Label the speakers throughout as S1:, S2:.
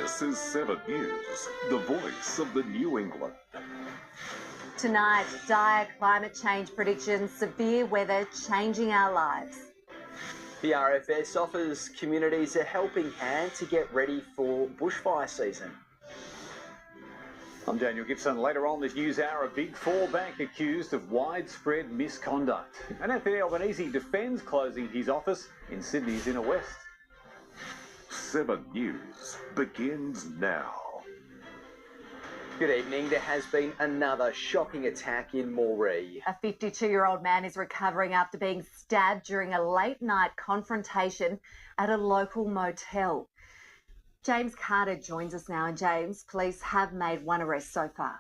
S1: This is 7 News, the voice of the New England.
S2: Tonight, dire climate change predictions, severe weather changing our lives.
S3: The RFS offers communities a helping hand to get ready for bushfire season.
S4: I'm Daniel Gibson. Later on this news hour, a Big Four bank accused of widespread misconduct. And Anthony Albanese defends closing his office in Sydney's inner west.
S1: 7 News begins now.
S3: Good evening. There has been another shocking attack in Moree.
S2: A 52-year-old man is recovering after being stabbed during a late-night confrontation at a local motel. James Carter joins us now. And James, police have made one arrest so far.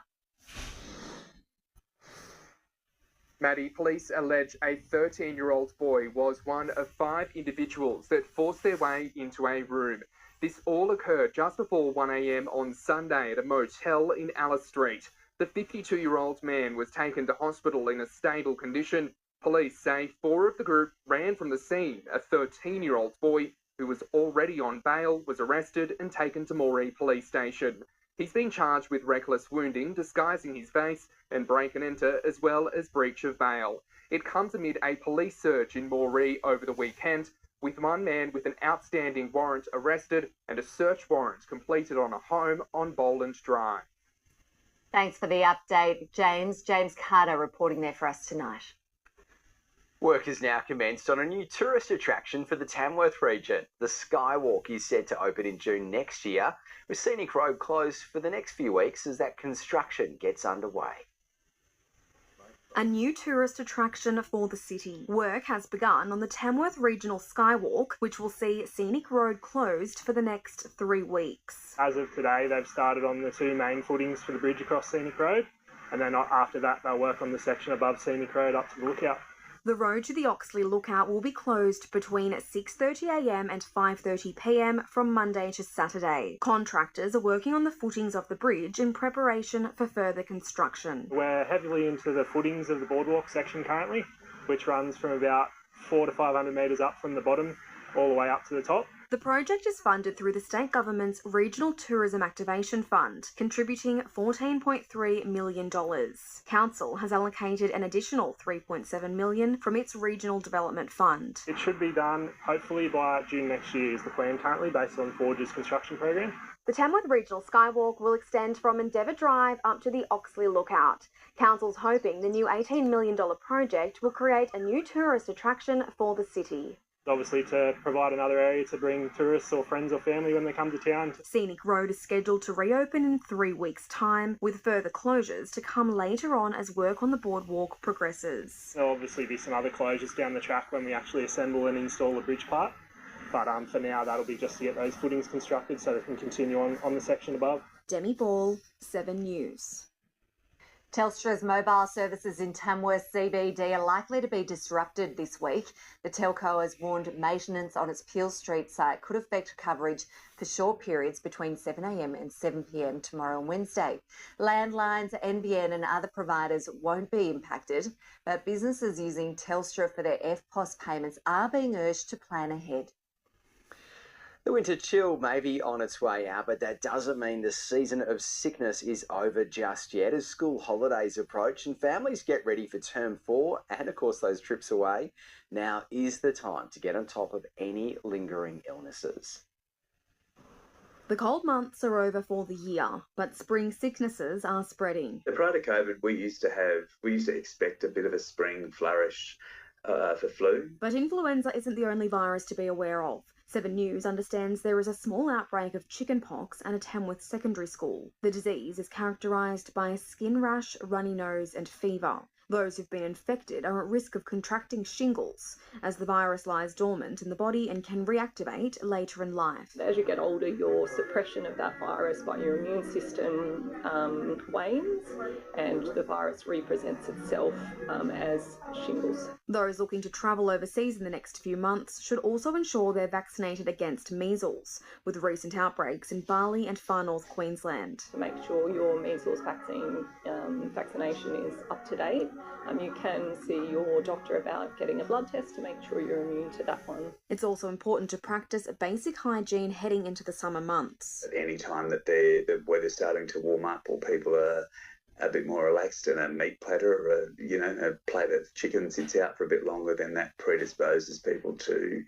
S5: Maddie, police allege a 13-year-old boy was one of 5 individuals that forced their way into a room. This all occurred just before 1 a.m. on Sunday at a motel in Alice Street. The 52-year-old man was taken to hospital in a stable condition. Police say 4 of the group ran from the scene. A 13-year-old boy who was already on bail was arrested and taken to Moree Police Station. He's been charged with reckless wounding, disguising his face, and break and enter, as well as breach of bail. It comes amid a police search in Moree over the weekend, with one man with an outstanding warrant arrested and a search warrant completed on a home on Boland Drive.
S2: Thanks for the update, James. James Carter reporting there for us tonight.
S3: Work has now commenced on a new tourist attraction for the Tamworth region. The Skywalk is set to open in June next year, with Scenic Road closed for the next few weeks as that construction gets underway.
S6: A new tourist attraction for the city. Work has begun on the Tamworth Regional Skywalk, which will see Scenic Road closed for the next 3 weeks.
S7: As of today, they've started on the 2 main footings for the bridge across Scenic Road, and then after that, they'll work on the section above Scenic Road up to the lookout.
S6: The road to the Oxley Lookout will be closed between 6:30am and 5:30pm from Monday to Saturday. Contractors are working on the footings of the bridge in preparation for further construction.
S7: We're heavily into the footings of the boardwalk section currently, which runs from about 400 to 500 metres up from the bottom all the way up to the top.
S6: The project is funded through the state government's Regional Tourism Activation Fund, contributing $14.3 million. Council has allocated an additional $3.7 million from its Regional Development Fund.
S7: It should be done hopefully by June next year is the plan currently based on Forge's construction program.
S6: The Tamworth Regional Skywalk will extend from Endeavour Drive up to the Oxley Lookout. Council's hoping the new $18 million project will create a new tourist attraction for the city.
S7: Obviously to provide another area to bring tourists or friends or family when they come to town.
S6: Scenic Road is scheduled to reopen in 3 weeks' time, with further closures to come later on as work on the boardwalk progresses.
S7: There'll obviously be some other closures down the track when we actually assemble and install the bridge part, but for now that'll be just to get those footings constructed so they can continue on the section above.
S6: Demi Ball, 7 News.
S2: Telstra's mobile services in Tamworth CBD are likely to be disrupted this week. The telco has warned maintenance on its Peel Street site could affect coverage for short periods between 7am and 7pm tomorrow and Wednesday. Landlines, NBN and other providers won't be impacted, but businesses using Telstra for their FPOS payments are being urged to plan ahead.
S3: The winter chill may be on its way out, but that doesn't mean the season of sickness is over just yet. As school holidays approach and families get ready for term 4 and, of course, those trips away, now is the time to get on top of any lingering illnesses.
S6: The cold months are over for the year, but spring sicknesses are spreading.
S8: Prior to COVID, we used to expect a bit of a spring flourish for flu.
S6: But influenza isn't the only virus to be aware of. 7 News understands there is a small outbreak of chickenpox at a Tamworth secondary school. The disease is characterised by a skin rash, runny nose and fever. Those who've been infected are at risk of contracting shingles, as the virus lies dormant in the body and can reactivate later in life.
S9: As you get older, your suppression of that virus by your immune system wanes, and the virus represents itself as shingles.
S6: Those looking to travel overseas in the next few months should also ensure they're vaccinated against measles, with recent outbreaks in Bali and far north Queensland.
S9: Make sure your measles vaccination is up to date you can see your doctor about getting a blood test to make sure you're immune to that one.
S6: It's also important to practice basic hygiene heading into the summer months.
S8: At any time that the weather's starting to warm up or people are a bit more relaxed, and a meat platter or a plate of chicken sits out for a bit longer, then that predisposes people to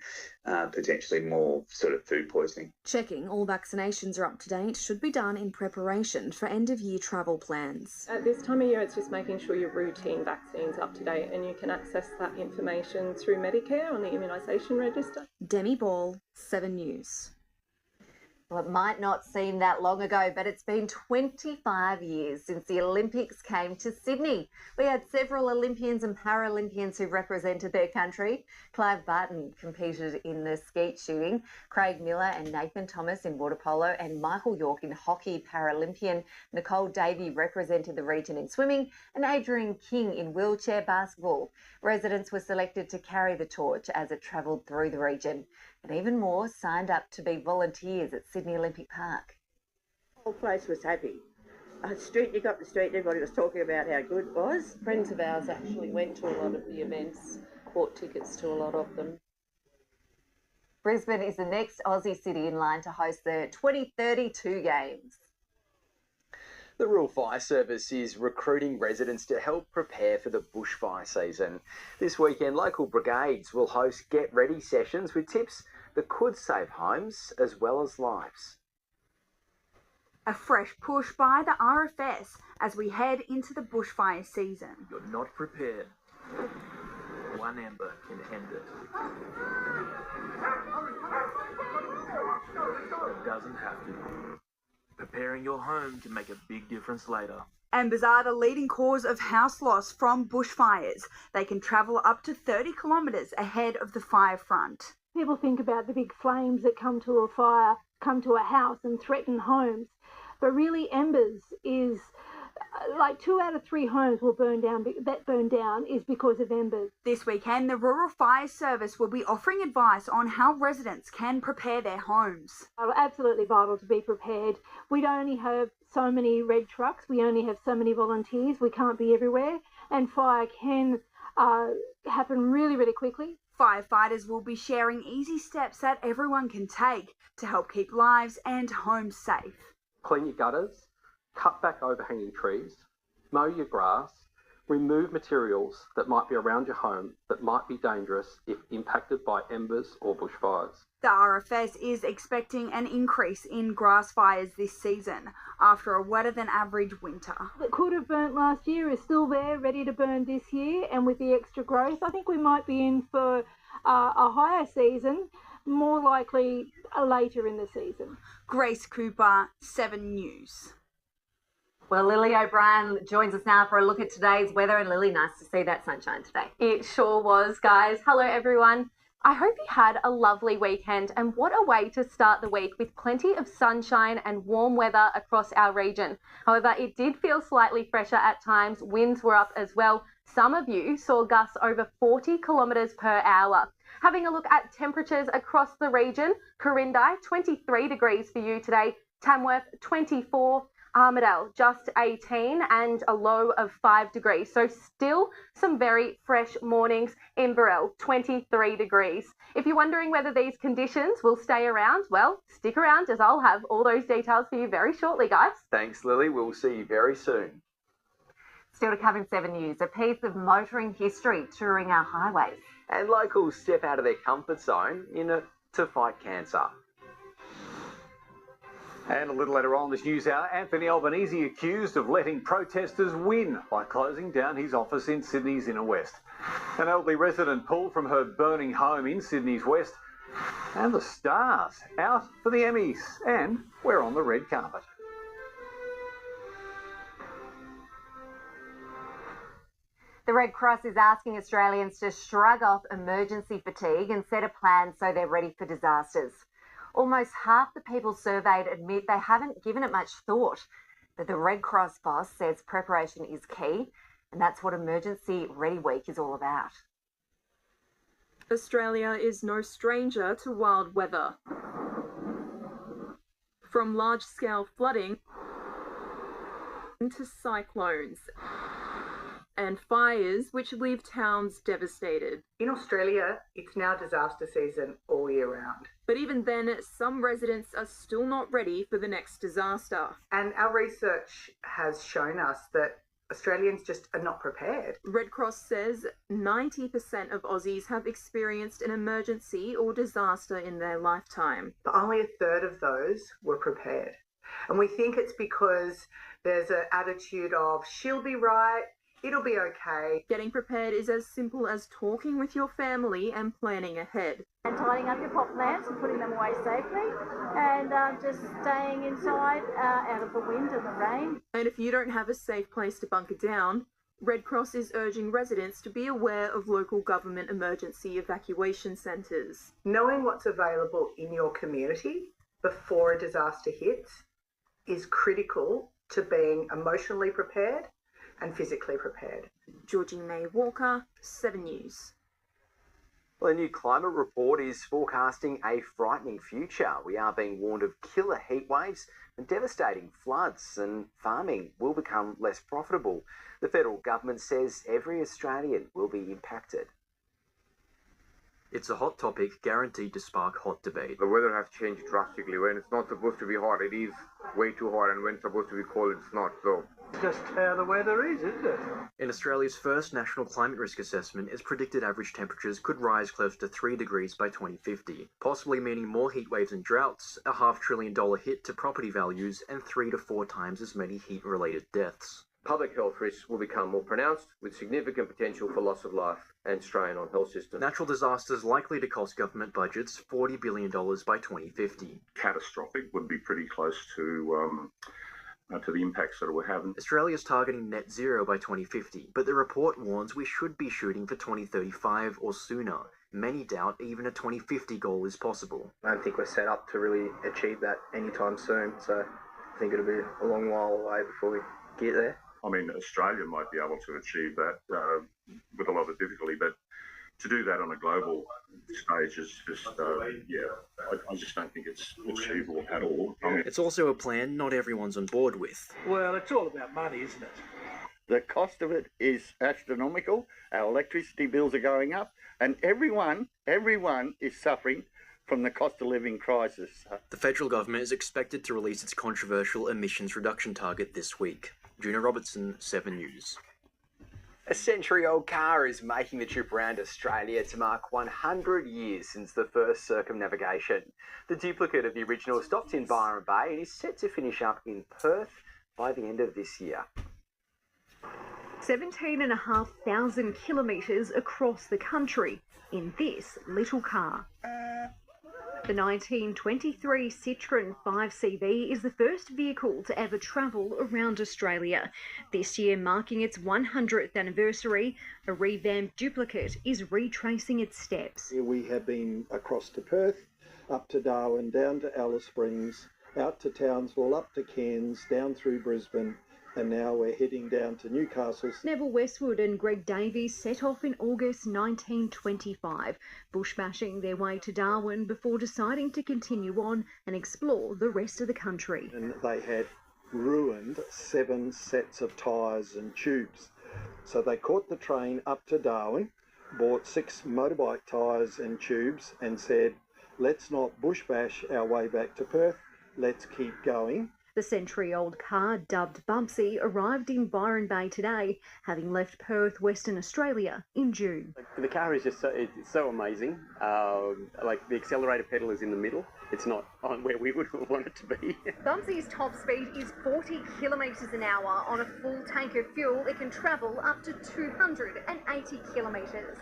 S8: potentially more sort of food poisoning.
S6: Checking all vaccinations are up to date should be done in preparation for end-of-year travel plans.
S9: At this time of year, it's just making sure your routine vaccine's up to date, and you can access that information through Medicare on the immunisation register.
S6: Demi Ball, 7 News.
S2: Well, it might not seem that long ago, but it's been 25 years since the Olympics came to Sydney. We had several Olympians and Paralympians who represented their country. Clive Barton competed in the skeet shooting, Craig Miller and Nathan Thomas in water polo, and Michael York in hockey. Paralympian Nicole Davey represented the region in swimming, and Adrian King in wheelchair basketball. Residents were selected to carry the torch as it travelled through the region. And even more signed up to be volunteers at Sydney Olympic Park.
S10: The whole place was happy. You got the street, everybody was talking about how good it was.
S11: Friends of ours actually went to a lot of the events, bought tickets to a lot of them.
S2: Brisbane is the next Aussie city in line to host the 2032 Games.
S3: The Rural Fire Service is recruiting residents to help prepare for the bushfire season. This weekend, local brigades will host get-ready sessions with tips that could save homes as well as lives.
S12: A fresh push by the RFS as we head into the bushfire season.
S13: You're not prepared. One ember can end it. It doesn't have to. Preparing your home can make a big difference later.
S12: Embers are the leading cause of house loss from bushfires. They can travel up to 30 kilometres ahead of the fire front.
S14: People think about the big flames that come to a fire, come to a house and threaten homes. But really, embers is like 2 out of 3 homes will burn down. That burn down is because of embers.
S12: This weekend, the Rural Fire Service will be offering advice on how residents can prepare their homes.
S14: Absolutely vital to be prepared. We don't only have so many red trucks, we only have so many volunteers. We can't be everywhere, and fire can happen really, really quickly.
S12: Firefighters will be sharing easy steps that everyone can take to help keep lives and homes safe.
S15: Clean your gutters, cut back overhanging trees, mow your grass, remove materials that might be around your home that might be dangerous if impacted by embers or bushfires.
S12: The RFS is expecting an increase in grass fires this season after a wetter than average winter.
S14: That could have burnt last year is still there, ready to burn this year, and with the extra growth, I think we might be in for a higher season, more likely later in the season.
S12: Grace Cooper, 7 News.
S2: Well, Lilly O'Brien joins us now for a look at today's weather. And Lily, nice to see that sunshine today.
S16: It sure was, guys. Hello, everyone. I hope you had a lovely weekend, and what a way to start the week with plenty of sunshine and warm weather across our region. However, it did feel slightly fresher at times. Winds were up as well. Some of you saw gusts over 40 kilometres per hour. Having a look at temperatures across the region, Corinda, 23 degrees for you today, Tamworth, 24, Armidale, just 18 and a low of 5 degrees. So still some very fresh mornings. Inverell, 23 degrees. If you're wondering whether these conditions will stay around, well, stick around as I'll have all those details for you very shortly, guys.
S3: Thanks, Lily. We'll see you very soon.
S2: Still to come in 7 News, a piece of motoring history touring our highways.
S3: And locals step out of their comfort zone to fight cancer.
S4: And a little later on this news hour, Anthony Albanese accused of letting protesters win by closing down his office in Sydney's inner west. An elderly resident pulled from her burning home in Sydney's west. And the stars out for the Emmys. And we're on the red carpet.
S2: The Red Cross is asking Australians to shrug off emergency fatigue and set a plan so they're ready for disasters. Almost half the people surveyed admit they haven't given it much thought, but the Red Cross boss says preparation is key, and that's what Emergency Ready Week is all about.
S17: Australia is no stranger to wild weather. From large-scale flooding to cyclones. and fires which leave towns devastated.
S18: In Australia, it's now disaster season all year round.
S17: But even then, some residents are still not ready for the next disaster.
S18: And our research has shown us that Australians just are not prepared.
S17: Red Cross says 90% of Aussies have experienced an emergency or disaster in their lifetime.
S18: But only a third of those were prepared. And we think it's because there's an attitude of, she'll be right, it'll be okay.
S17: Getting prepared is as simple as talking with your family and planning ahead.
S19: And tidying up your pot plants and putting them away safely, and just staying inside out of the wind and the rain.
S17: And if you don't have a safe place to bunker down, Red Cross is urging residents to be aware of local government emergency evacuation centres.
S18: Knowing what's available in your community before a disaster hits is critical to being emotionally prepared and physically prepared.
S17: Georgie May Walker, 7 News.
S3: Well, the new climate report is forecasting a frightening future. We are being warned of killer heat waves and devastating floods, and farming will become less profitable. The federal government says every Australian will be impacted.
S20: It's a hot topic guaranteed to spark hot debate.
S21: The weather has changed drastically. When it's not supposed to be hot, it is way too hot, and when it's supposed to be cold, it's not. So
S22: just how the weather is, isn't it?
S20: In Australia's first national climate risk assessment, it's predicted average temperatures could rise close to 3 degrees by 2050, possibly meaning more heat waves and droughts, a $500 billion hit to property values, and 3 to 4 times as many heat-related deaths.
S23: Public health risks will become more pronounced, with significant potential for loss of life and strain on health systems.
S20: Natural disasters likely to cost government budgets $40 billion by 2050.
S1: Catastrophic would be pretty close to the impacts that it will have.
S20: Australia's targeting net zero by 2050, but the report warns we should be shooting for 2035 or sooner. Many doubt even a 2050 goal is possible.
S24: I don't think we're set up to really achieve that anytime soon, so I think it'll be a long while away before we get there.
S1: I mean, Australia might be able to achieve that with a lot of difficulty, but to do that on a global stage is just, I just don't think it's achievable at all. I mean,
S20: it's also a plan not everyone's on board with.
S22: Well, it's all about money, isn't it?
S25: The cost of it is astronomical. Our electricity bills are going up, and everyone is suffering from the cost of living crisis.
S20: The federal government is expected to release its controversial emissions reduction target this week. Juna Robertson, 7 News.
S3: A century-old car is making the trip around Australia to mark 100 years since the first circumnavigation. The duplicate of the original stopped in Byron Bay and is set to finish up in Perth by the end of this year.
S26: 17,500 kilometres across the country in this little car. The 1923 Citroën 5CV is the first vehicle to ever travel around Australia. This year, marking its 100th anniversary, a revamped duplicate is retracing its steps.
S27: We have been across to Perth, up to Darwin, down to Alice Springs, out to Townsville, up to Cairns, down through Brisbane, and now we're heading down to Newcastle.
S26: Neville Westwood and Greg Davies set off in August 1925, bushbashing their way to Darwin before deciding to continue on and explore the rest of the country.
S27: And they had ruined 7 sets of tyres and tubes. So they caught the train up to Darwin, bought 6 motorbike tyres and tubes and said, let's not bushbash our way back to Perth, let's keep going.
S26: The century-old car, dubbed Bumpsy, arrived in Byron Bay today, having left Perth, Western Australia in June.
S28: The car is just so amazing. Like the accelerator pedal is in the middle. It's not on where we would want it to be.
S26: Bumpsy's top speed is 40 kilometres an hour. On a full tank of fuel, it can travel up to 280 kilometres.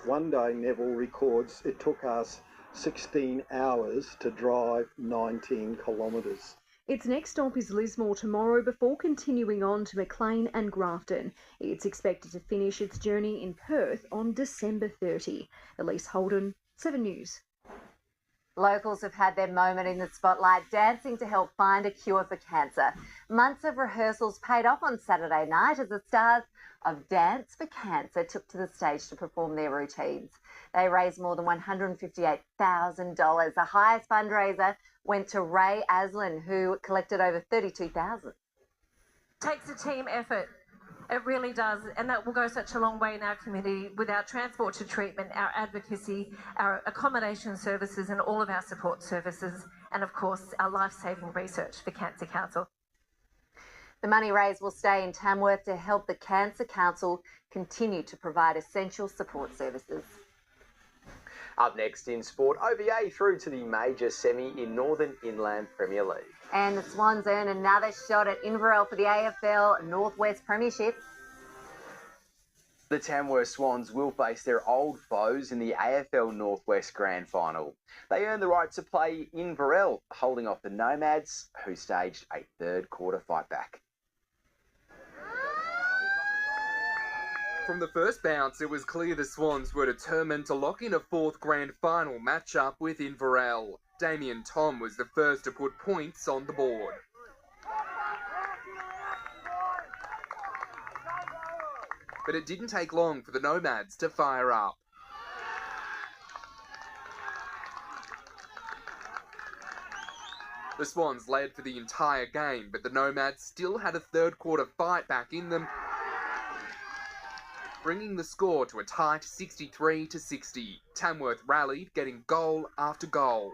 S27: One day, Neville records, it took us 16 hours to drive 19 kilometres.
S26: Its next stop is Lismore tomorrow before continuing on to Maclean and Grafton. It's expected to finish its journey in Perth on December 30. Elise Holden, 7 News.
S2: Locals have had their moment in the spotlight, dancing to help find a cure for cancer. Months of rehearsals paid off on Saturday night as the stars of Dance for Cancer took to the stage to perform their routines. They raised more than $158,000. The highest fundraiser went to Ray Aslan, who collected over $32,000.
S5: Takes a team effort. It really does, and that will go such a long way in our community with our transport to treatment, our advocacy, our accommodation services and all of our support services, and of course our life-saving research for Cancer Council.
S2: The money raised will stay in Tamworth to help the Cancer Council continue to provide essential support services.
S3: Up next in sport, OVA through to the major semi in Northern Inland Premier League.
S2: And the Swans earn another shot at Inverell for the AFL Northwest Premiership.
S3: The Tamworth Swans will face their old foes in the AFL Northwest Grand Final. They earn the right to play Inverell, holding off the Nomads, who staged a third quarter fight back.
S6: From the first bounce, it was clear the Swans were determined to lock in a fourth grand final matchup with Inverell. Damien Tom was the first to put points on the board. But it didn't take long for the Nomads to fire up. The Swans led for the entire game, but the Nomads still had a third quarter fight back in them, bringing the score to a tight 63-60. Tamworth rallied, getting goal after goal.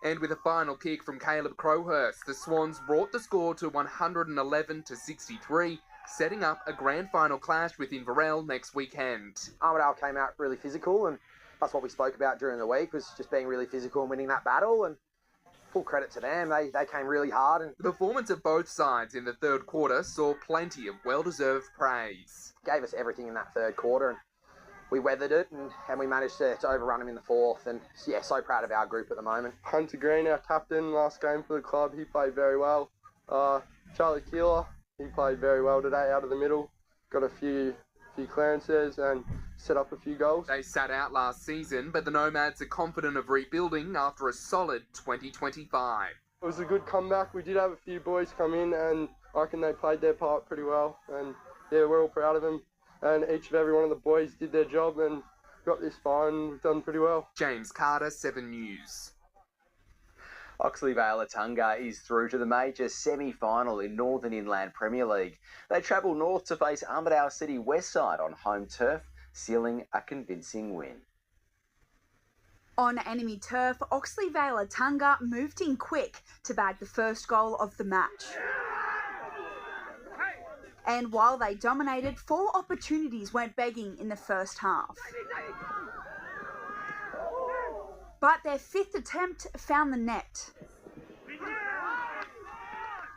S6: And with a final kick from Caleb Crowhurst, the Swans brought the score to 111-63, setting up a grand final clash with Inverell next weekend.
S24: Armidale came out really physical, and that's what we spoke about during the week, was just being really physical and winning that battle, and full credit to them. They came really hard. And
S6: the performance of both sides in the third quarter saw plenty of well-deserved praise.
S24: Gave us everything in that third quarter, and we weathered it, and we managed to overrun them in the fourth. And yeah, so proud of our group at the moment.
S7: Hunter Green, our captain, last game for the club, he played very well. Charlie Keeler, he played very well today out of the middle. Got a few clearances and set up a few goals.
S6: They sat out last season, but the Nomads are confident of rebuilding after a solid 2025.
S7: It was a good comeback. We did have a few boys come in, and I reckon they played their part pretty well. And yeah, we're all proud of them. And each and every one of the boys did their job and got this far, and we've done pretty well.
S6: James Carter, 7 News.
S3: Oxley Vale Atunga is through to the major semi-final in Northern Inland Premier League. They travel north to face Armidale City Westside on home turf, sealing a convincing win.
S12: On enemy turf, Oxley Vale Atunga moved in quick to bag the first goal of the match. And while they dominated, 4 opportunities went begging in the first half. But their 5th attempt found the net.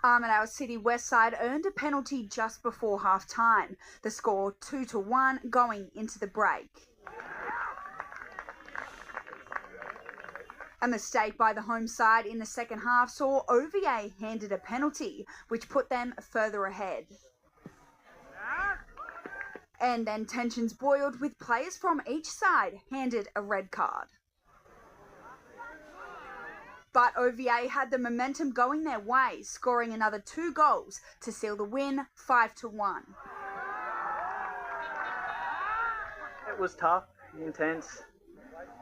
S12: Armidale City Westside earned a penalty just before half-time. The score 2-1 going into the break. A mistake by the home side in the second half saw OVA handed a penalty, which put them further ahead. And then tensions boiled with players from each side handed a red card. But OVA had the momentum going their way, scoring another 2 goals to seal the win 5-1.
S8: It was tough, intense,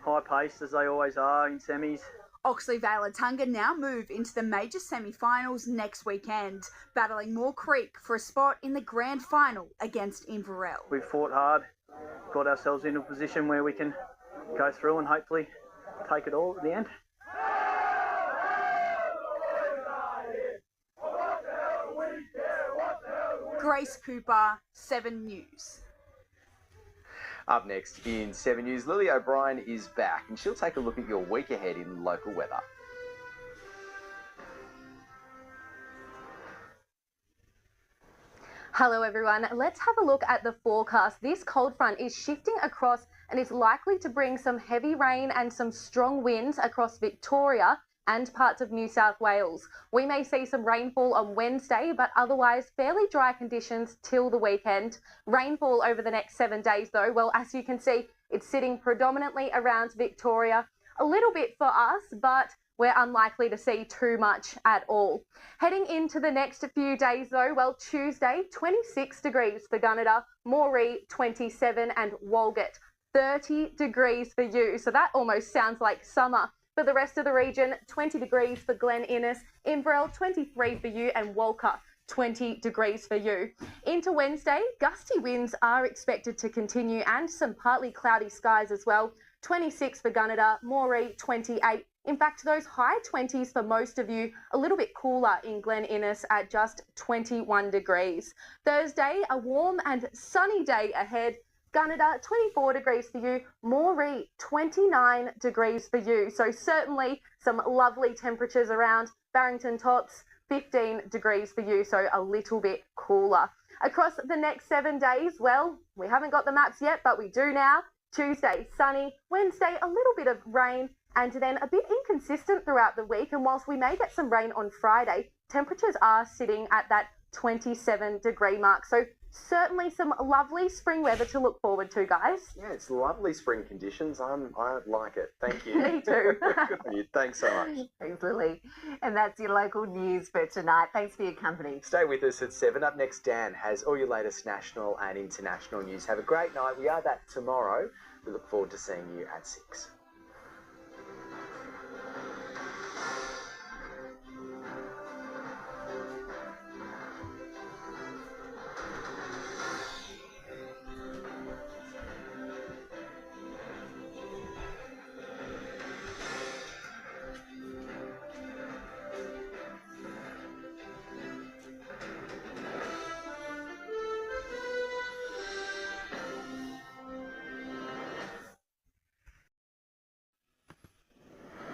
S8: high-paced as they always are in semis.
S12: Oxley Vale Atunga now move into the major semi-finals next weekend, battling Moore Creek for a spot in the grand final against Inverell.
S8: We fought hard, got ourselves into a position where we can go through and hopefully take it all at the end.
S12: Grace Cooper, 7 News.
S3: Up next in 7 News, Lilly O'Brien is back and she'll take a look at your week ahead in local weather.
S16: Hello everyone, let's have a look at the forecast. This cold front is shifting across and is likely to bring some heavy rain and some strong winds across Victoria and parts of New South Wales. We may see some rainfall on Wednesday, but otherwise fairly dry conditions till the weekend. Rainfall over the next 7 days though, well, as you can see, It's sitting predominantly around Victoria, a little bit for us, but we're unlikely to see too much at all. Heading into the next few days though, well, Tuesday, 26 degrees for Gunnedah, Moree 27 and Walgett 30 degrees for you. So that almost sounds like summer. For the rest of the region, 20 degrees for Glen Innes, Inverell 23 for you and Walker 20 degrees for you. Into Wednesday, gusty winds are expected to continue and some partly cloudy skies as well. 26 for Gunnedah, Moree 28. In fact, those high 20s for most of you, a little bit cooler in Glen Innes at just 21 degrees. Thursday, a warm and sunny day ahead. Gunnedah, 24 degrees for you. Moree, 29 degrees for you. So certainly some lovely temperatures around. Barrington Tops, 15 degrees for you, so a little bit cooler. Across the next 7 days, well, we haven't got the maps yet, but we do now. Tuesday, sunny. Wednesday, a little bit of rain, and then a bit inconsistent throughout the week. And whilst we may get some rain on Friday, temperatures are sitting at that 27 degree mark. So certainly some lovely spring weather to look forward to, guys.
S3: Yeah, it's lovely spring conditions. I like it. Thank you.
S16: Me too.
S3: Good on you. Thanks so much.
S2: Thanks, Lily. And that's your local news for tonight. Thanks for your company.
S3: Stay with us at 7. Up next, Dan has all your latest national and international news. Have a great night. We are back tomorrow. We look forward to seeing you at 6.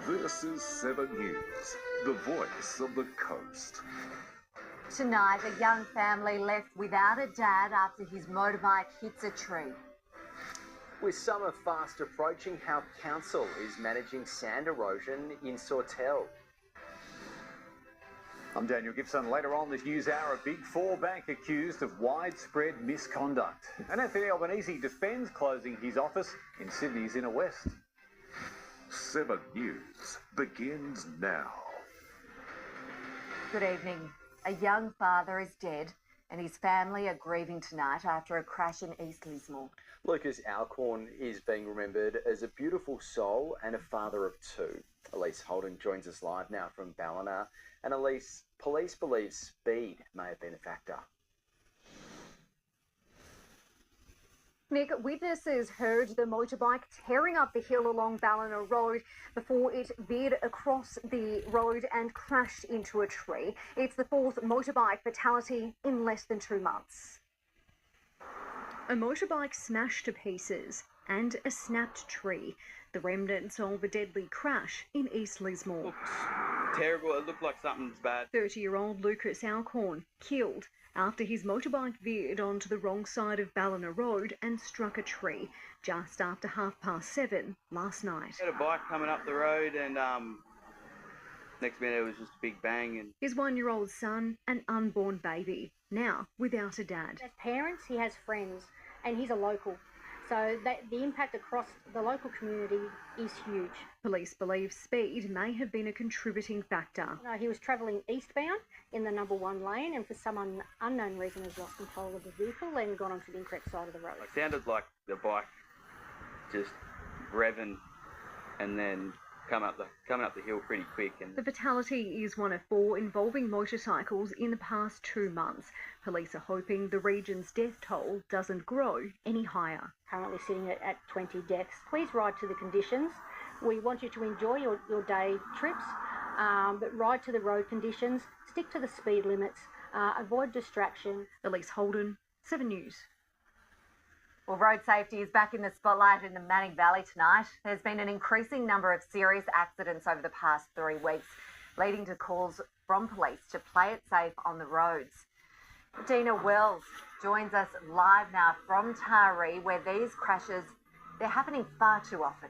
S4: This is 7 News, the voice of the coast.
S2: Tonight, a young family left without a dad after his motorbike hits a tree.
S3: With summer fast approaching, how council is managing sand erosion in Sawtell.
S9: I'm Daniel Gibson. Later on this news hour, a Big Four bank accused of widespread misconduct. And Anthony Albanese defends closing his office in Sydney's Inner West.
S4: 7 News begins now.
S2: Good evening. A young father is dead and his family are grieving tonight after a crash in East Lismore.
S3: Lucas Alcorn is being remembered as a beautiful soul and a father of 2. Elise Holden joins us live now from Ballina. And Elise, police believe speed may have been a factor.
S26: Nick, witnesses heard the motorbike tearing up the hill along Ballina Road before it veered across the road and crashed into a tree. It's the 4th motorbike fatality in less than 2 months. A motorbike smashed to pieces and a snapped tree, the remnants of a deadly crash in East Lismore.
S10: Looks terrible. It looked like something's bad.
S26: 30-year-old Lucas Alcorn killed after his motorbike veered onto the wrong side of Ballina Road and struck a tree just after 7:30 last night.
S10: Had a bike coming up the road and next minute it was just a big bang. And
S26: his 1-year-old son, an unborn baby, now without a dad.
S11: As parents, he has friends and he's a local. So the impact across the local community is huge.
S26: Police believe speed may have been a contributing factor.
S11: No, he was travelling eastbound in the number 1 lane and for some unknown reason has lost control of the vehicle and gone onto the incorrect side of the road.
S10: It sounded like the bike just revving and then coming up the hill pretty quick. And
S26: the fatality is one of 4 involving motorcycles in the past 2 months. Police are hoping the region's death toll doesn't grow any higher.
S11: Currently sitting at 20 deaths. Please ride to the conditions. We want you to enjoy your day trips, but ride to the road conditions, stick to the speed limits, avoid distraction.
S26: Elise Holden, 7 News.
S2: Well, road safety is back in the spotlight in the Manning Valley tonight. There's been an increasing number of serious accidents over the past 3 weeks, leading to calls from police to play it safe on the roads. Dina Wells joins us live now from Taree, where these crashes, they're happening far too often.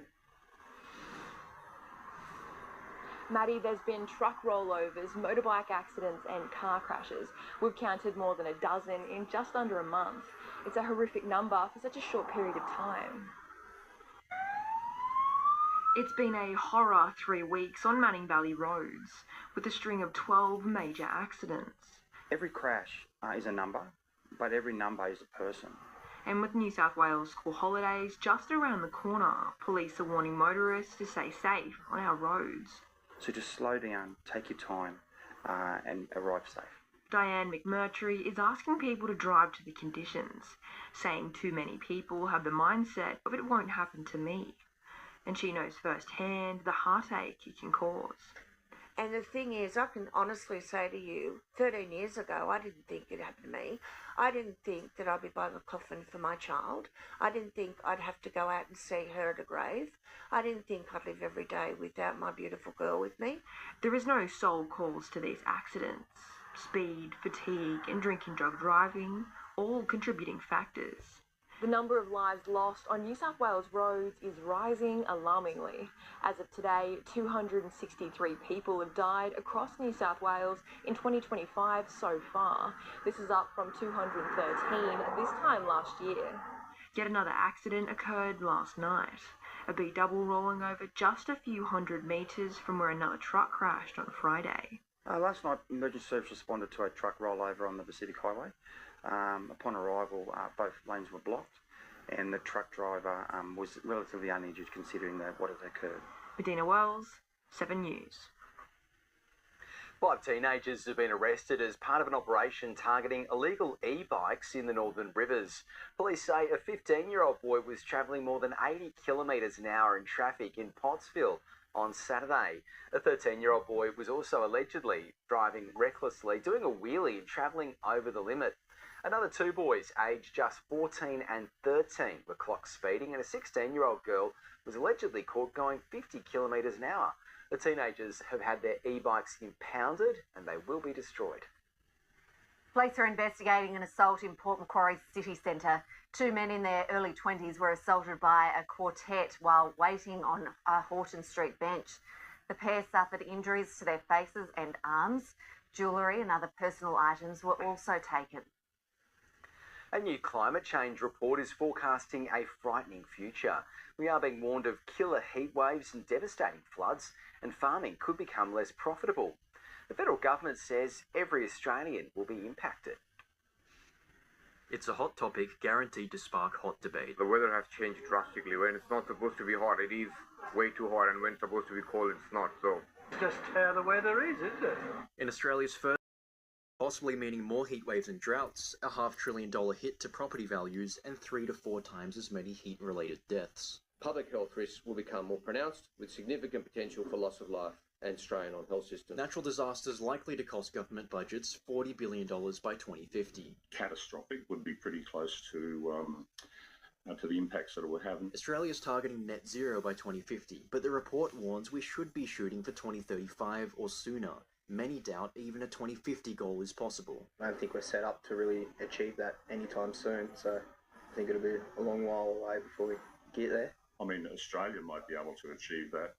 S13: Maddie, there's been truck rollovers, motorbike accidents and car crashes. We've counted more than a dozen in just under a month. It's a horrific number for such a short period of time. It's been a horror 3 weeks on Manning Valley roads, with a string of 12 major accidents.
S1: Every crash is a number, but every number is a person.
S13: And with New South Wales school holidays just around the corner, police are warning motorists to stay safe on our roads.
S1: So just slow down, take your time, and arrive safe.
S13: Diane McMurtry is asking people to drive to the conditions, saying too many people have the mindset of it won't happen to me. And she knows firsthand the heartache it can cause.
S14: And the thing is, I can honestly say to you, 13 years ago, I didn't think it happened to me. I didn't think that I'd be buying a coffin for my child. I didn't think I'd have to go out and see her at a grave. I didn't think I'd live every day without my beautiful girl with me.
S13: There is no sole cause to these accidents. Speed, fatigue, and drinking drug driving, all contributing factors. The number of lives lost on New South Wales roads is rising alarmingly. As of today, 263 people have died across New South Wales in 2025 so far. This is up from 213 this time last year. Yet another accident occurred last night. A B double rolling over just a few hundred metres from where another truck crashed on Friday.
S1: Last night, emergency service responded to a truck rollover on the Pacific Highway. Upon arrival, both lanes were blocked, and the truck driver was relatively uninjured considering what had occurred.
S13: Medina Wells, 7 News.
S3: 5 teenagers have been arrested as part of an operation targeting illegal e-bikes in the Northern Rivers. Police say a 15-year-old boy was travelling more than 80 kilometres an hour in traffic in Pottsville on Saturday. A 13-year-old boy was also allegedly driving recklessly, doing a wheelie and travelling over the limit. Another 2 boys, aged just 14 and 13, were clocked speeding, and a 16-year-old girl was allegedly caught going 50 kilometres an hour. The teenagers have had their e-bikes impounded and they will be destroyed.
S2: Police are investigating an assault in Port Macquarie city centre. 2 men in their early 20s were assaulted by a quartet while waiting on a Horton Street bench. The pair suffered injuries to their faces and arms. Jewellery and other personal items were also taken.
S3: A new climate change report is forecasting a frightening future. We are being warned of killer heat waves and devastating floods, and farming could become less profitable. The federal government says every Australian will be impacted.
S20: It's a hot topic guaranteed to spark hot debate.
S15: The weather has changed drastically. When it's not supposed to be hot, it is way too hot, and when it's supposed to be cold, it's not. So
S22: It's just how the weather is, isn't it?
S20: In Australia's first, possibly meaning more heat waves and droughts, a $500 billion hit to property values, and 3 to 4 times as many heat-related deaths.
S17: Public health risks will become more pronounced, with significant potential for loss of life and strain on health systems.
S20: Natural disasters likely to cost government budgets $40 billion by 2050.
S18: Catastrophic would be pretty close to the impacts that it would have.
S20: Australia's targeting net zero by 2050, but the report warns we should be shooting for 2035 or sooner. Many doubt even a 2050 goal is possible.
S8: I don't think we're set up to really achieve that anytime soon, so I think it'll be a long while away before we get there.
S18: I mean, Australia might be able to achieve that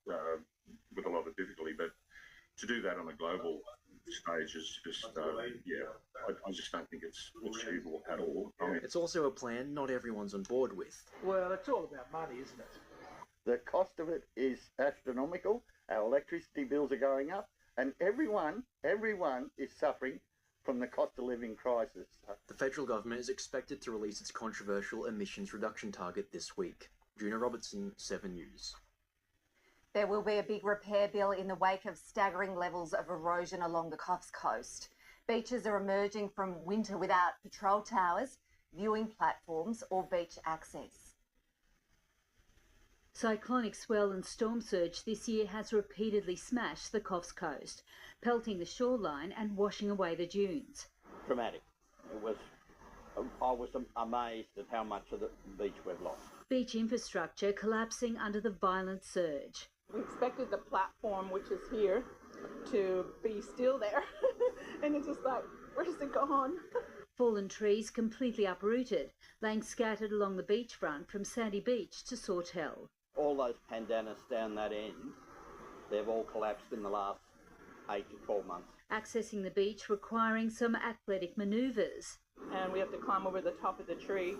S18: with a lot of difficulty, but to do that on a global stage is just, I just don't think it's achievable at all. I mean,
S20: it's also a plan not everyone's on board with.
S22: Well, it's all about money, isn't it?
S25: The cost of it is astronomical. Our electricity bills are going up, and everyone is suffering from the cost of living crisis.
S20: The federal government is expected to release its controversial emissions reduction target this week. Juna Robertson, 7 News.
S2: There will be a big repair bill in the wake of staggering levels of erosion along the Coffs Coast. Beaches are emerging from winter without patrol towers, viewing platforms or beach access.
S19: Cyclonic swell and storm surge this year has repeatedly smashed the Coffs Coast, pelting the shoreline and washing away the dunes.
S21: Dramatic. I was amazed at how much of the beach we've lost.
S19: Beach infrastructure collapsing under the violent surge.
S23: We expected the platform, which is here, to be still there. And it's just like, where's it gone?
S19: Fallen trees completely uprooted, laying scattered along the beachfront from Sandy Beach to Sawtell.
S21: All those pandanus down that end, they've all collapsed in the last 8 to 12 months.
S19: Accessing the beach requiring some athletic manoeuvres.
S23: and we have to climb over the top of the tree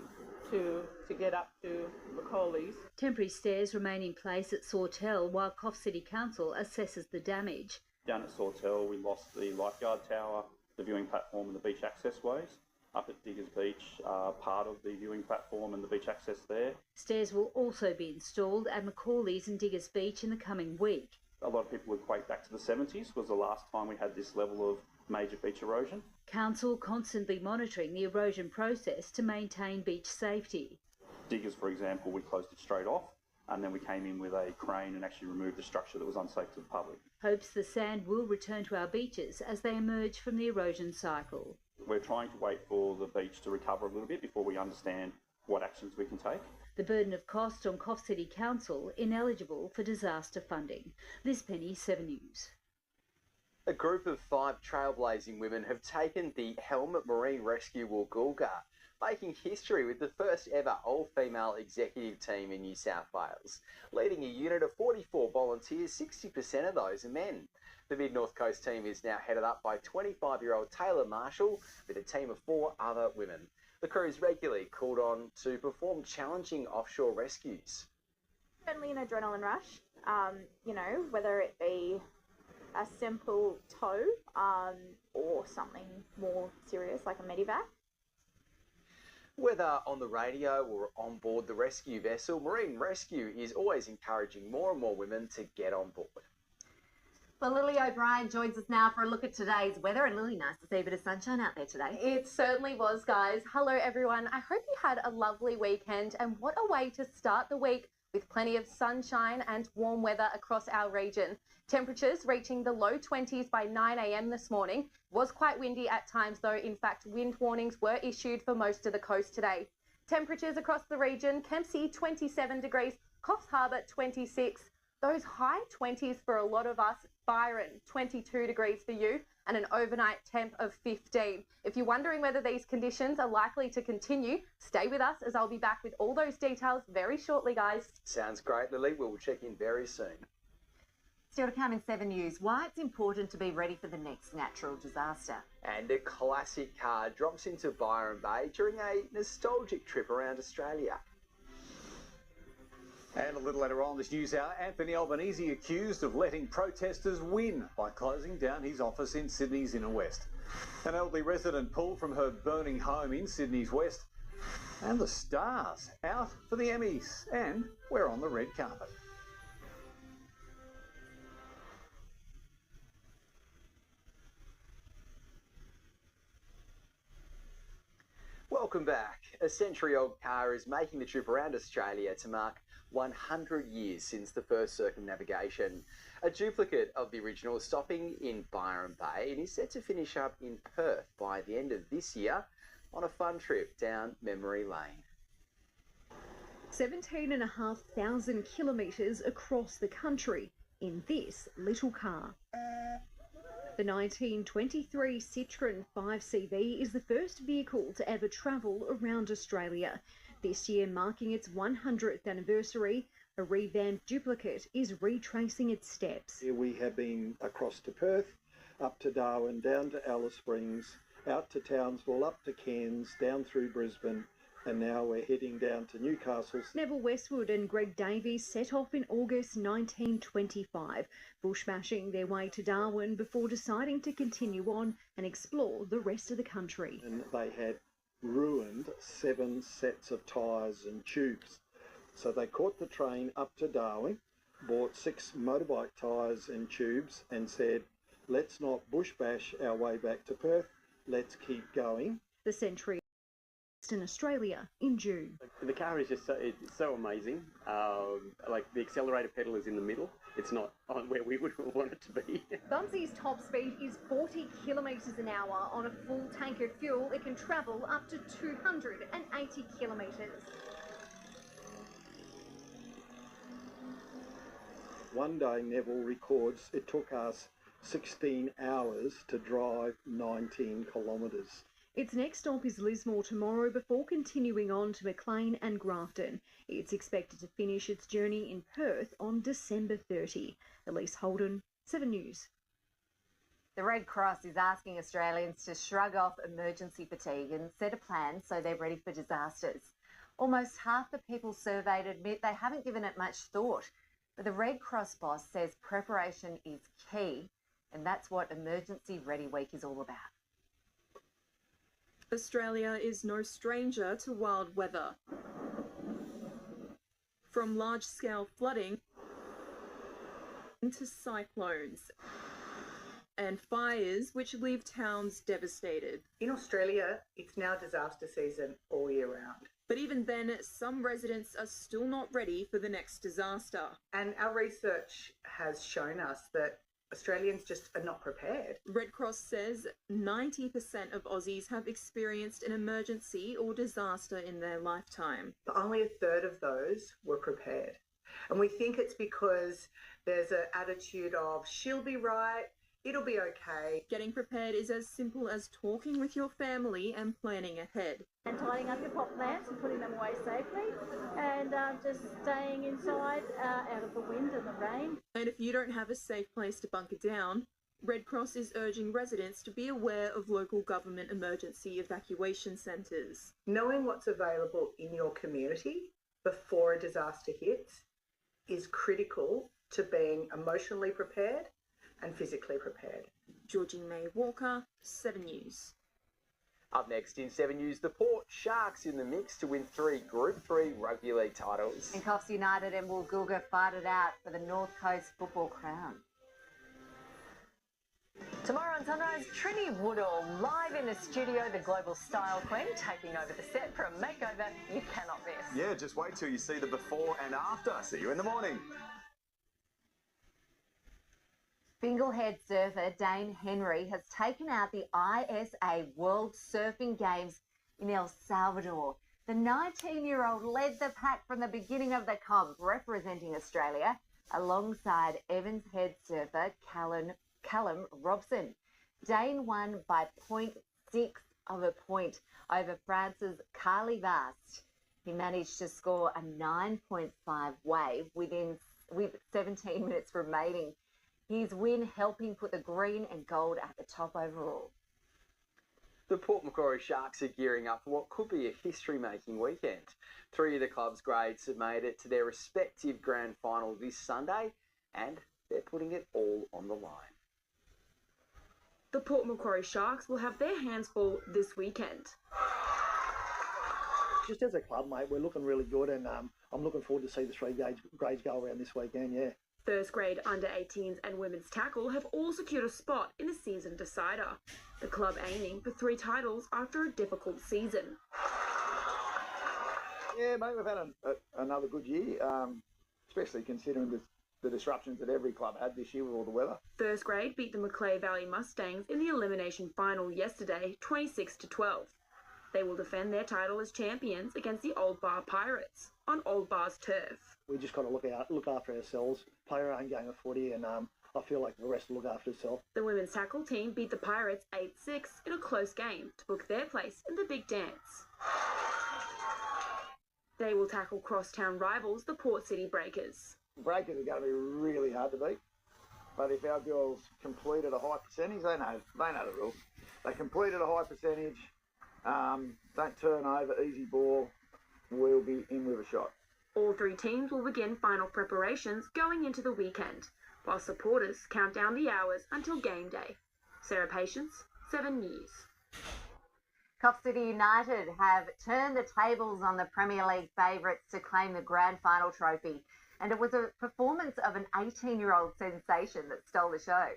S23: to get up to Macaulay's.
S19: Temporary stairs remain in place at Sawtell while Coff City Council assesses the damage.
S5: Down at Sawtell, we lost the lifeguard tower, the viewing platform and the beach access ways. Up at Diggers Beach, part of the viewing platform and the beach access there.
S19: Stairs will also be installed at Macaulay's and Diggers Beach in the coming week.
S5: A lot of people equate back to the 70s was the last time we had this level of major beach erosion.
S19: Council constantly monitoring the erosion process to maintain beach safety.
S5: Diggers, for example, we closed it straight off and then we came in with a crane and actually removed the structure that was unsafe to the public.
S19: Hopes the sand will return to our beaches as they emerge from the erosion cycle.
S5: We're trying to wait for the beach to recover a little bit before we understand what actions we can take.
S19: The burden of cost on Coff City Council ineligible for disaster funding. Liz Penny, 7 News.
S3: A group of 5 trailblazing women have taken the Helmet Marine Rescue Woolgoolga, making history with the first ever all-female executive team in New South Wales. Leading a unit of 44 volunteers, 60% of those are men. The Mid-North Coast team is now headed up by 25-year-old Taylor Marshall with a team of 4 other women. The crew is regularly called on to perform challenging offshore rescues.
S6: Certainly an adrenaline rush, whether it be a simple tow or something more serious like a medevac.
S3: Whether on the radio or on board the rescue vessel, Marine Rescue is always encouraging more and more women to get on board.
S2: Well, Lilly O'Brien joins us now for a look at today's weather. And Lilly, nice to see a bit of sunshine out there today.
S7: It certainly was, guys. Hello, everyone. I hope you had a lovely weekend, and what a way to start the week with plenty of sunshine and warm weather across our region. Temperatures reaching the low 20s by 9 a.m. this morning. Was quite windy at times, though. In fact, wind warnings were issued for most of the coast today. Temperatures across the region: Kempsey 27 degrees, Coffs Harbour 26. Those high 20s for a lot of us. Byron, 22 degrees for you, and an overnight temp of 15. If you're wondering whether these conditions are likely to continue, stay with us as I'll be back with all those details very shortly, guys.
S3: Sounds great, Lily. We'll check in very soon.
S2: Still to come in 7 News, why it's important to be ready for the next natural disaster.
S3: And a classic car drops into Byron Bay during a nostalgic trip around Australia.
S9: And a little later on this news hour, Anthony Albanese accused of letting protesters win by closing down his office in Sydney's inner west. An elderly resident pulled from her burning home in Sydney's west. And the stars out for the Emmys. And we're on the red carpet.
S3: Welcome back. A century-old car is making the trip around Australia to mark 100 years since the first circumnavigation. A duplicate of the original is stopping in Byron Bay and is set to finish up in Perth by the end of this year on a fun trip down memory lane.
S26: 17,500 kilometres across the country in this little car. The 1923 Citroën 5CV is the first vehicle to ever travel around Australia. This year, marking its 100th anniversary, a revamped duplicate is retracing its steps.
S22: Here we have been across to Perth, up to Darwin, down to Alice Springs, out to Townsville, up to Cairns, down through Brisbane, and now we're heading down to Newcastle.
S26: Neville Westwood and Greg Davies set off in August 1925, bushbashing their way to Darwin before deciding to continue on and explore the rest of the country.
S22: And they had ruined 7 sets of tyres and tubes. So they caught the train up to Darwin, bought 6 motorbike tyres and tubes and said, let's not bush bash our way back to Perth, let's keep going.
S26: The Century in Australia in June.
S12: The car is just so amazing. Like the accelerator pedal is in the middle. It's not on where we would want it to be.
S26: Bumsy's top speed is 40 kilometres an hour. On a full tank of fuel, it can travel up to 280 kilometres.
S22: One day Neville records it took us 16 hours to drive 19 kilometres.
S26: Its next stop is Lismore tomorrow before continuing on to Maclean and Grafton. It's expected to finish its journey in Perth on December 30. Elise Holden, 7 News.
S2: The Red Cross is asking Australians to shrug off emergency fatigue and set a plan so they're ready for disasters. Almost half the people surveyed admit they haven't given it much thought, but the Red Cross boss says preparation is key, and that's what Emergency Ready Week is all about.
S4: Australia is no stranger to wild weather. From large-scale flooding to cyclones and fires which leave towns devastated.
S10: In Australia, it's now disaster season all year round.
S4: But even then, some residents are still not ready for the next disaster.
S10: And our research has shown us that Australians just are not prepared.
S4: Red Cross says 90% of Aussies have experienced an emergency or disaster in their lifetime.
S10: But only a third of those were prepared. And we think it's because there's an attitude of, she'll be right, it'll be okay.
S4: Getting prepared is as simple as talking with your family and planning ahead.
S11: And tidying up your pot plants and putting them away safely, and just staying inside out of the wind and the rain.
S4: And if you don't have a safe place to bunker down, Red Cross is urging residents to be aware of local government emergency evacuation centres.
S10: Knowing what's available in your community before a disaster hits is critical to being emotionally prepared and physically prepared.
S4: Georgie May Walker, 7 News.
S3: Up next in 7 News, the Port Sharks in the mix to win 3 Group 3 Rugby League titles.
S2: And Coffs United and Woolgoolga fight it out for the North Coast football crown.
S14: Tomorrow on Sunrise, Trinny Woodall live in the studio, the global style queen, taking over the set for a makeover you cannot miss.
S16: Yeah, just wait till you see the before and after. See you in the morning.
S2: Finglehead surfer Dane Henry has taken out the ISA World Surfing Games in El Salvador. The 19-year-old led the pack from the beginning of the comp, representing Australia, alongside Evans Head surfer Callum Robson. Dane won by 0.6 of a point over France's Carly Vast. He managed to score a 9.5 wave with 17 minutes remaining. His win helping put the green and gold at the top overall.
S3: The Port Macquarie Sharks are gearing up for what could be a history-making weekend. 3 of the club's grades have made it to their respective grand final this Sunday, and they're putting it all on the line.
S13: The Port Macquarie Sharks will have their hands full this weekend.
S22: Just as a club, mate, we're looking really good, and I'm looking forward to see the 3 grades go around this weekend, yeah.
S13: First grade under-18s and women's tackle have all secured a spot in the season decider. The club aiming for 3 titles after a difficult season.
S22: Yeah, mate, we've had another good year, especially considering the disruptions that every club had this year with all the weather.
S13: First grade beat the Macleay Valley Mustangs in the elimination final yesterday, 26-12. They will defend their title as champions against the Old Bar Pirates on Old Bar's turf.
S22: We just got to look after ourselves, play our own game of footy, and I feel like the rest will look after itself.
S13: The women's tackle team beat the Pirates 8-6 in a close game to book their place in the big dance. They will tackle crosstown rivals, the Port City Breakers.
S22: Breakers are going to be really hard to beat, but if our girls complete at a high percentage, they know the rules. They complete at a high percentage, don't turn over, easy ball, we'll be in with a shot.
S13: All 3 teams will begin final preparations going into the weekend, while supporters count down the hours until game day. Sarah Patience, 7 News.
S2: Coff City United have turned the tables on the Premier League favourites to claim the grand final trophy, and it was a performance of an 18-year-old sensation that stole the show.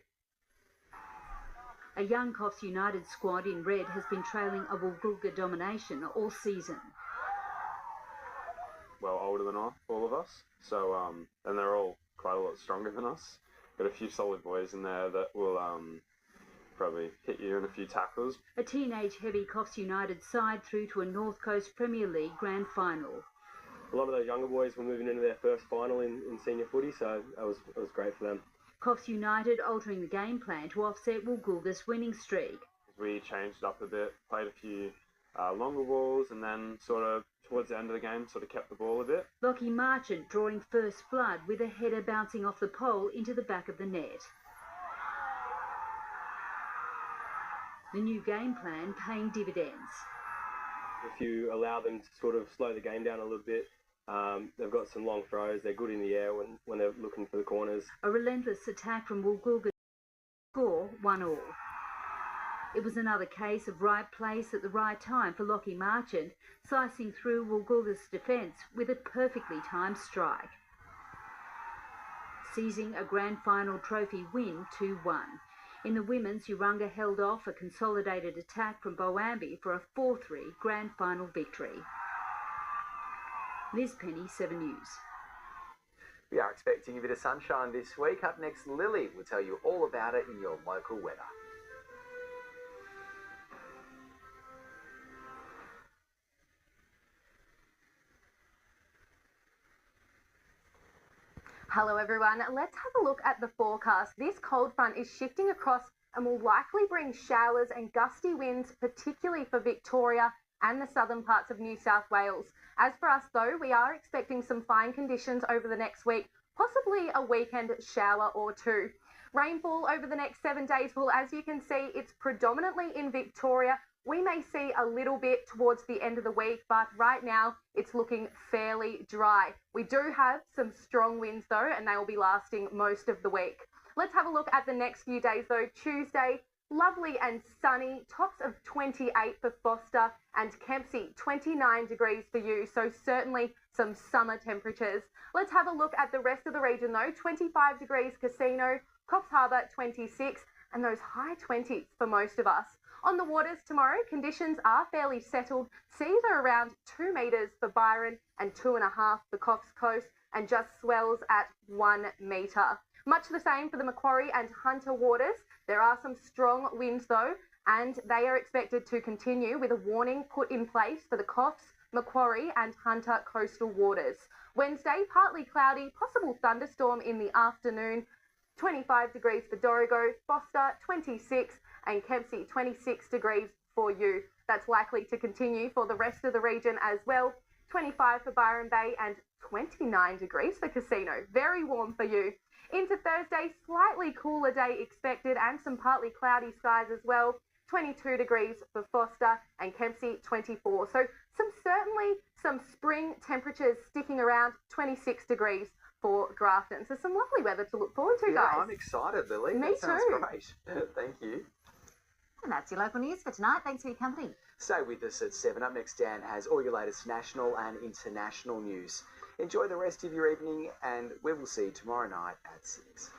S19: A young Coffs United squad in red has been trailing a Woolgoolga domination all season.
S24: Well older than all of us, so and they're all quite a lot stronger than us. Got a few solid boys in there that will probably hit you in a few tackles.
S19: A teenage heavy Coffs United side through to a North Coast Premier League grand final.
S12: A lot of those younger boys were moving into their first final in senior footy, so it was great for them.
S19: Coffs United altering the game plan to offset Woolgoolga's winning streak.
S24: We changed it up a bit, played a few longer balls, and then sort of towards the end of the game sort of kept the ball a bit.
S19: Lockie Marchant drawing first blood with a header bouncing off the pole into the back of the net. The new game plan paying dividends.
S1: If you allow them to sort of slow the game down a little bit, they've got some long throws, they're good in the air when they're looking for the corners.
S19: A relentless attack from Woolgoolga, score 1-1. It was another case of right place at the right time for Lockie Marchant, slicing through Woolgoolga's defence with a perfectly timed strike. Seizing a grand final trophy win 2-1. In the women's, Urunga held off a consolidated attack from Boambi for a 4-3 grand final victory. Liz Penny, 7 News.
S3: We are expecting a bit of sunshine this week. Up next, Lilly will tell you all about it in your local weather.
S7: Hello everyone, let's have a look at the forecast. This cold front is shifting across and will likely bring showers and gusty winds, particularly for Victoria and the southern parts of New South Wales. As for us though, we are expecting some fine conditions over the next week, possibly a weekend shower or two. Rainfall over the next 7 days, well, as you can see, it's predominantly in Victoria. We may see a little bit towards the end of the week, but right now it's looking fairly dry. We do have some strong winds though, and they will be lasting most of the week. Let's have a look at the next few days though. Tuesday, lovely and sunny, tops of 28 for Foster, and Kempsey 29 degrees for you, so certainly some summer temperatures. Let's have a look at the rest of the region though. 25 degrees Casino, Coffs Harbour 26, and those high 20s for most of us. On the waters tomorrow, conditions are fairly settled. Seas are around 2 metres for Byron and 2.5 for Coffs Coast, and just swells at 1 metre. Much the same for the Macquarie and Hunter waters. There are some strong winds though, and they are expected to continue with a warning put in place for the Coffs, Macquarie and Hunter coastal waters. Wednesday, partly cloudy, possible thunderstorm in the afternoon. 25 degrees for Dorrigo, Foster 26, and Kempsey 26 degrees for you. That's likely to continue for the rest of the region as well. 25 for Byron Bay and 29 degrees for Casino. Very warm for you. Into Thursday, slightly cooler day expected and some partly cloudy skies as well. 22 degrees for Foster and Kempsey 24. So certainly some spring temperatures sticking around. 26 degrees for Grafton. So some lovely weather to look forward to, guys.
S3: Yeah, I'm excited, Lily.
S7: Me
S3: that sounds
S7: too.
S3: Great. Thank you.
S2: And that's your local news for tonight. Thanks for your company.
S3: Stay with us at 7. Up next, Dan has all your latest national and international news. Enjoy the rest of your evening, and we will see you tomorrow night at 6.